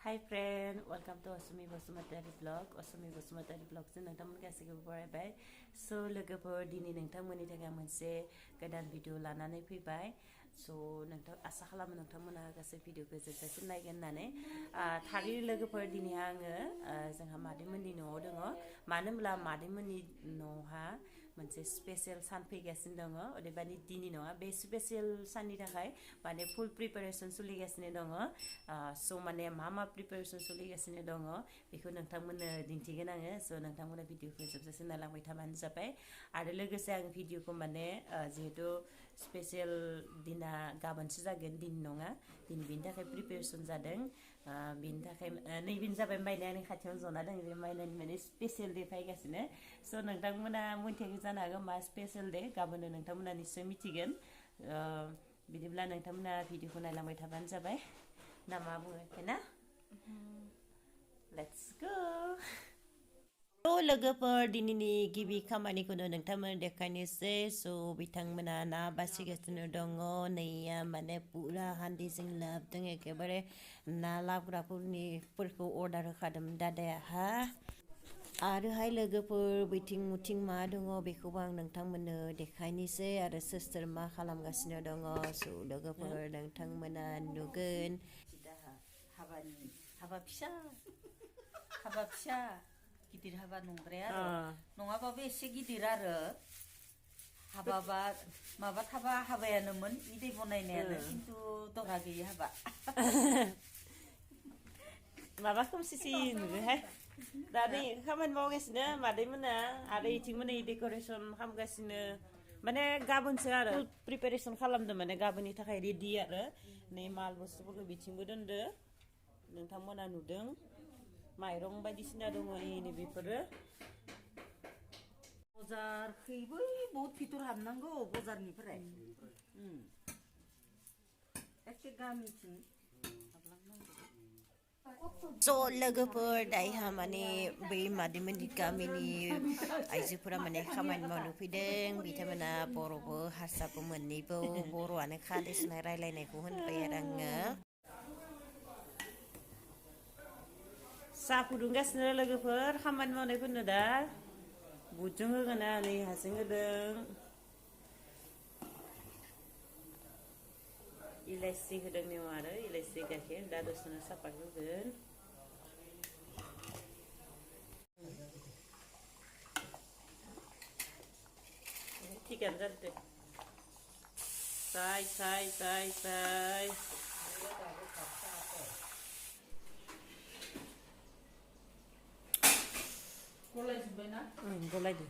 Hi friend, welcome to Osumi Bosumataari vlog. Osumi Bosumataari vlog जों नोंथांमोन गासैखौबो बरायबाय. So लोगोफोर दिनै नोंथांमोननि थाखाय मोनसे गोदान भिडिअ लानानै फैबाय. So नोंथां आसा खालामो नोंथांमोना गासै भिडिअखौ जोबजासिम नायगोन होननानै. थारैनो लोगोफोर दिनै आङो जोंहा मादैमोननि न'आव दङ. मानो होनब्ला मादैमोननि न'हा मोनसे स्पेशल सान फैगासिनो दङ. अदेबानि दिनै नङा बे स्पेशल साननि थाखाय माने फुल प्रिपारेसन सोलिगासिनो दङ. So माने मा प्रिपारेसन सोलिगासिनो दङ बेखौ नोंथांमोननो दिन्थिगोन आङो. So नोंथांमोना भिडिअखौ जोबजासिम नायलांबाय थाबानो जाबाय. आरो लोगोसे आं भिडिअखौ माने जिहेतु स्पेशल दिना गाबोनसो जागोन दिन नङा. दिन बेनि थाखाय प्रिपारेसन जादों. बेनि थाखाय नैबेनो जाबाय माइनाय आंनि खाथियावनो जना दङ. बे माइनायनि माने स्पेशल दे फैगासिनो. So नोंथांमोना मोनथियाखै जानो हागौ मा स्पेशल दे गाबोननो नोंथांमोना निश्चय मिथिगोन. बिदिब्ला नोंथांमोना भिडिअखौ नायलांबाय थाबानो जाबाय. ना मा बुङो ना? Let's go! लोगोफोर दिनैनि गिबि खामानिखौनो नोंथांमोन देखायनोसै. So बिथांमोना ना बासिगासिनो दङ. नैया माने पुरा हान्दिजों लाबोदों. एखेबारे ना लाबग्राफोरखौ अर्डार होखादोंमोन दादायाहा. आरोहाय लोगोफोर बैथिं मुथिं मा दङ बेखौबो आं नोंथांमोननो देखायनोसै आरो सोर मा खालामगासिनो दङ. So लोगोफोर नोंथांमोना नुगोन. हाबा फिसा गिदिर हाबा नंद्राया आरो नङाबाबो एसे गिदिर आरो हाबाबा माबा थाबा हाबायानोमोन बिदै बनायनायानो खिन्थु दरा गैयि हाबा माबा खोमसिसि नुयोहाय दा नै खामानि मावगासिनो मादैमोना आरो इथिंमोनै डेक'रेसन खालामगासिनो. माने गाबोनसो आरो प्रिपारेसन खालामदों माने गाबोननि थाखाय रेडि आरो नै माल बुस्थुफोरखौ बिथिंबो दोनदो. नोंथांमोना नुदों माइरं बायदिसिना दङ नै बेफोरो. बजारखैबो बहुत भितर हाबनांगौ बजारनिफ्राय एखे गामिथिं हाबलांनांगौ. So लोगोफोर दायहा माने बै मादैमोननि गामिनि आइजोफोरा माने खामानि मावनो फैदों. बिथांमोना बर'बो हारसाबो मोननैबो बर'आनो खादेसनाय रायलायनायखौ होनबाय आरो आङो. साहा फुदुंगासिनो लोगोफोर खामानि मावनायफोरनो दा बुटजों होगोन नै हारसिं होदों. इलाइसि होदों नेव आरो इलाइसि गाइखेर दा दसेनो सापात होगोन. थिगानो जादों. साय गलायदो.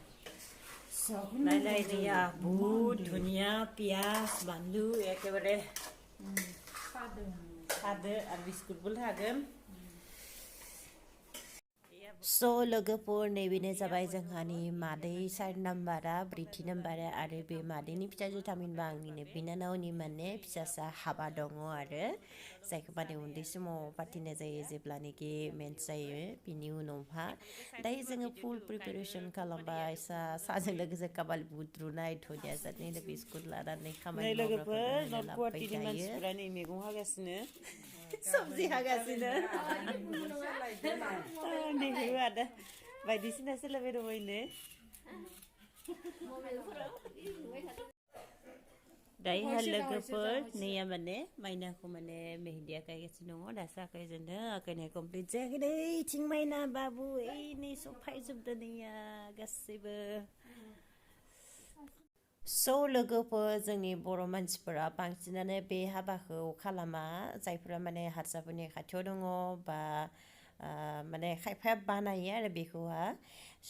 नायलायनाया बुट धनिया पियाज बानलु एखेबारे खादो आरो बिस्कुटबो थागोन. So लोगोफोर नैबेनो जाबाय जोंहानि मादै साइड नाम्बारा ब्रैथि नाम्बारा आरो बे मादैनि फिसाजो थामहिनबा आंनिनो बिनानावनि माने फिसासा हाबा दङ आरो जायखौ माने उन्दै समाव फाथिनाय जायो जेब्लानोखि मेन्स जायो बिनि उनावहा दायो जोङो फुल प्रिपारेसन खालामबाय. साहाजों लोगोसे काबाल बुट रुनाय धनिया चाटनि बिस्कुट लानानै खामानि मावग्राफोरनो लाबोबाय थायो. नै मैगं हागासिनो सबजि हागासिनो ada बायदिसिना सोलाबाय दङ इनो. दायोहा लोगोफोर नैया माने माइनाखौ माने मेहेन्दी आखायगासिनो दङ. दासो आखायजेनदों. आखायनाया कमप्लिट जायाखै दै. इथिं माइना बाबु ओइ नै सब फायजोबदो नैया गासैबो. So लोगोफोर जोंनि बर' मानसिफोरा बांसिनानो बे हाबाखौ खालामा. जायफोरा माने हारसाफोरनि खाथियाव दङ बा माने खायफाया बानायो आरो बेखौहा.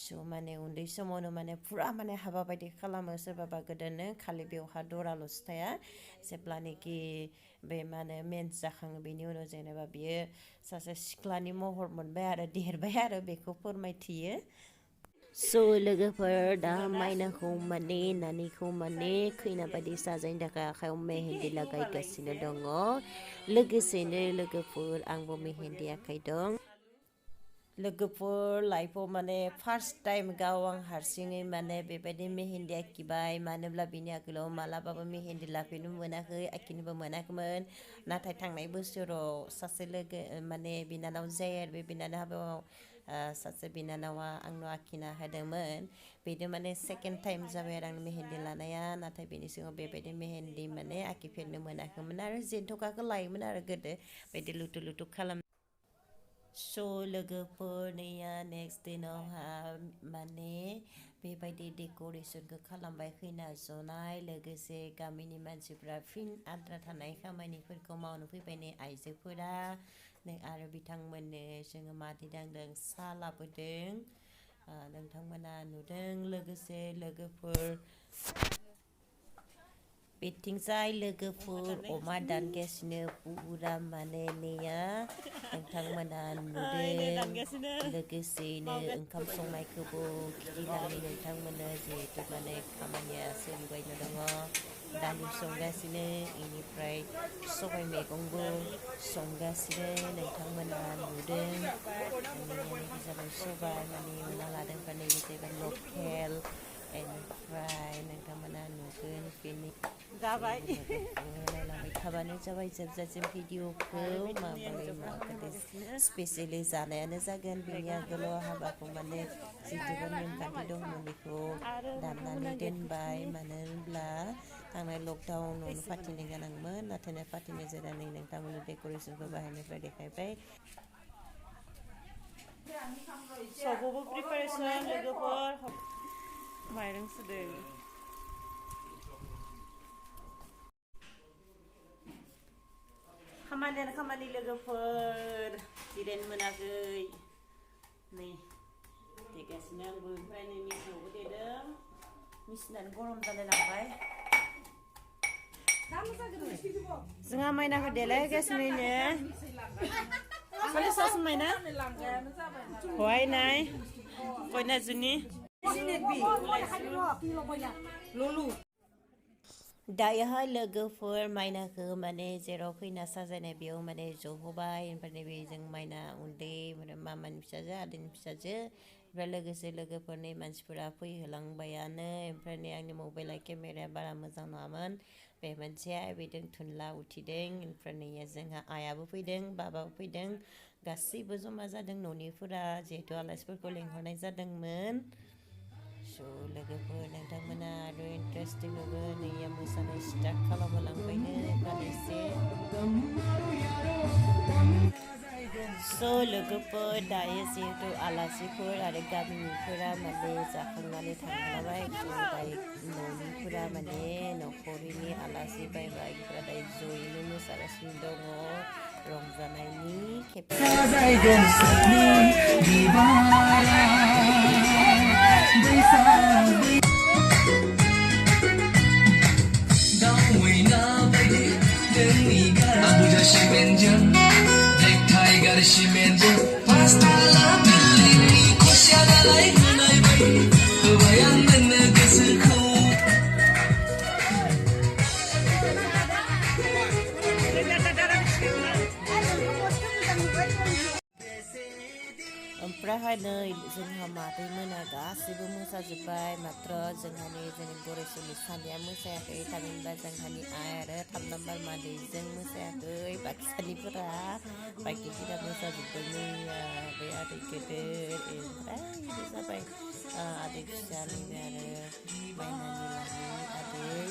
So माने उन्दै समावनो माने फुरा माने हाबा बायदि खालामो. सोरबाबा गोदोनो खालि बेवहा दराल'सो थाया. जेब्लानोखि बे मा होनो मेन्स जाखाङो बेनि उनाव जेनेबा बियो सासे सिख्लानि महर मोनबाय आरो देरबाय आरो बेखौ फोरमायथियो. So लोगोफोर दा माइनाखौ माने नानिखौ माने खैना बायदि साजायनो थाखाय आखायाव मेहेन्दी लागायगासिनो दङ. लोगोसेनो लोगोफोर आंबो मेहेन्दी आखायदों. लोगोफोर लाइफआव माने फार्स्ट टाइम गाव आं हारसिङै माने बेबायदि मेहेन्दी आखिबाय मानोब्ला बिनि आगोलाव मालाबाबो मेहेन्दी लाफेरनो मोनाखै आखिनोबो मोनाखैमोन नाथाय थांनाय बोसोराव सासे लोगो माने बिनानाव जायो आरो बे बिनानाव हाबायाव सासे बिनानावा आंनाव आखिना होदोंमोन बेनो माने सेकेन्ड टाइम जाबाय आरो आं मेहेन्दी लानाया नाथाय बेनि सिगाङाव बेबायदि मेहेन्दी माने आखिफेरनो मोनाखैमोन आरो जेन्थ'खाखौ लायोमोन आरो गोदो बायदि लुथु लुथु खालाम लोगोफोर नैया नेक्स्ट दिनावहा माने बेबायदि डेक'रेसनखौ खालामबाय खैना जनाय लोगोसे गामिनि मानसिफ्रा फिन आद्रा थानाय खामानिफोरखौ मावनो फैबाय नै आइजोफोरा आरो बिथांमोननो जोङो मादि दांदों साहा लाबोदों नोंथांमोना नुदों लोगोसे लोगोफोर बिथिंजाय लोगोफोर अमा दानगासिनो पुरा माने नैया नोंथांमोना नुदों लोगोसेनो ओंखाम संनायखौबो खिथिनानै नोंथांमोना जिहेतु माने खामानिया सोलिबायनो दङ दालि संगासिनो इनिफ्राय सबाय मैगंबो संगासिनो नोंथांमोना नुदों जाबाय सबाय माने एवना लादों माने जाबाय लकेल इनिफ्राय नोंथांमोना नुगोन बेनि जाबाय नायलांबाय थाबानो जाबाय जोबजासिम भिडिअखौ माबोरै माबादि स्पेसियेलि जानायानो जागोन बेनि आगोलाव हाबाखौ माने जिथुबा नेमखान्थि दंमोन बेखौ दाननानै दोनबाय मानो होनब्ला थांनाय लकडाउनावनो फाथिनाय गोनांमोन नाथाय फाथिनाय जानानै नोंथांमोननि डेक'रेसनखौ बाहायनिफ्राय देखायबाय सबबो प्रिपारेसन लोगोफोर माइरं सुदों खामानि लोगोफोर जिरायनो मोनाखै नै देगासिनो आंबो ओमफ्राय नै मेसिनावबो देदों मेसिनानो गरम जालायलांबाय जोंहा माइनाखौ देलायगासिनो सले सस माइना हवाय नाय कयना जुनि दायोहाय लोगोफोर माइनाखौ माने जेराव खैना साजायनाय बेयाव माने जहोबाय ओमफ्राय नैबे जों माइना उन्दै मामानि फिसाजो आदैनि फिसाजो ओमफ्राय लोगोसे लोगोफोरनि मानसिफोरा फैहोलांबायानो ओमफ्राय नै आंनि मबाइला केमेराया बारा मोजां नङामोन बे मोनसेया बेजों थुनला उथिदों ओमफ्राय नैया जोंहा आइयाबो फैदों बाबाबो फैदों गासैबो जमा जादों न'निफोरा जिहेतु आलासिफोरखौ लेंहरनाय जादोंमोन लोगोफोर नोंथांमोना आरो इन्टारेस्टिं नुगोन नैया मोसानाय स्टार्ट खालामहोलांबायनो दानैसे लोगोफोर दायो जिहेतु आलासिफोर आरो गामिनिफोरा माने जाखांनानै थांलाबाय दायो न'निफोरा माने न'खरनि आलासि बाय बाहागिफोरा दायो जयैनो मोसागासिनो दङ रंजानायनि खेबसे ओमफ्रायहाय नै जोंहा मादैमोना गासैबो मोसाजोब्बाय मात्र जोंहानि जोंनि गरेसनि सानैया मोसायाखै थामहिनबा जोंहानि आइ आरो 3 नाम्बार मादैजों मोसायाखै बाक्सानिफोरा बाखिफोरा मोसाजोबदों नै बे आदै गेदेर ओमफ्राय बे जाबाय आदै फिसा नैबे आरो माइनानि लानि आदै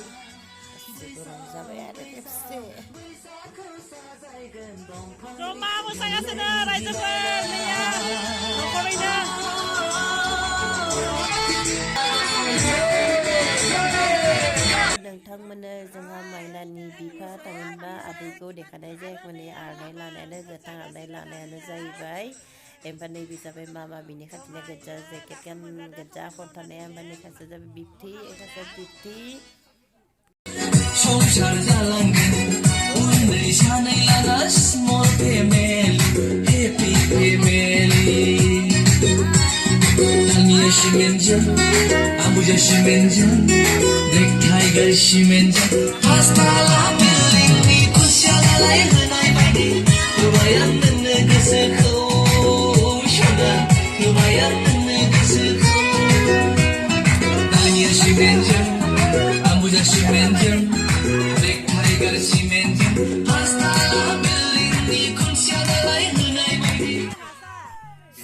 गासैबो रंजाबाय आरो खेबसे जमा मोसागासिनो रायजोफोर नैया न'खरैनो नोंथांमोननो जोंहा माइनानि बिफा थामहिनबा आदैखौ देखायनाय जायाखैमोन आर'नाइ लानायानो गोथां आर'नाइ लानायानो जाहैबाय ओमफ्राय नैबे जाबाय मामा बिनि खाथिना गोजा जेकेट गान गोजा खन्थानाया ओमफ्राय नै खासे जाबाय बिबथि खासे बिबथि संसार जालांगोन उन्दै सानै लाना स्मल फेमिलि हेपि फेमिलि आंनिया सिमेन्टजों आंबो सिमेन्टजों ब्लेक टाइगार सिमेन्टजों पासताला बिल्डिंनि खुसिया लालाय होनाय बायदि होबाय आं नोंनो गोसोखौ सोना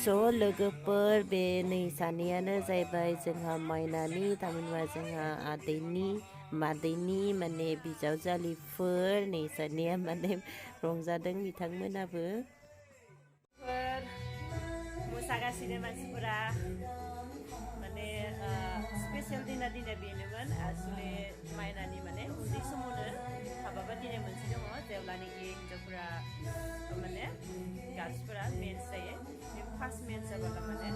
So लोगोफोर बे नै सानैयानो जाहैबाय जोंहा माइनानि थामहिनबा जोंहा आदैनि मादैनि माने बिजावजालिफोर नै सानैया माने रंजादों बिथांमोनाबो मोसागासिनो मानसिफोरा माने स्पेशल दिना बेनोमोन आसले माइनानि माने उन्दै समावनो हाबाबा दिनै मोनसे दङ जेब्लानोखि हिन्जावफोरा माने गार्लसफोरा मेन्स जायो बे फार्स्ट मेन्स जाबाला माने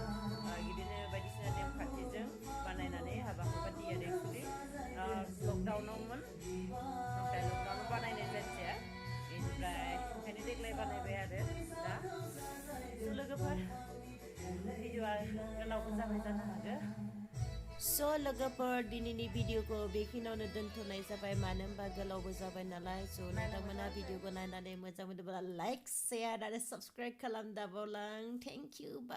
बिदिनो बायदिसिना नेमखान्थिजों बानायनानै हाबाखौ बादियो आरो एक्सुलि लकडाउनावमोन ओमफ्राय लकडाउनाव बानायनाय जादिया बेनिफ्राय ओंखायनो देग्लाय बानायबाय आरो दा लोगोफोर भिडिअआ गोलावबो जाबाय जानो हागौ स' लोगोफोर दिनैनि भिडिअखौ बेखिनियावनो दोनथ'नाय जाबाय मानो होनबा गोलावबो जाबाय नालाय स' नोंथांमोना भिडिअखौ नायनानै मोजां मोनोब्ला लाइक शेयार आरो साबस्क्राइब खालामदाबावलां थेंक इउ बाय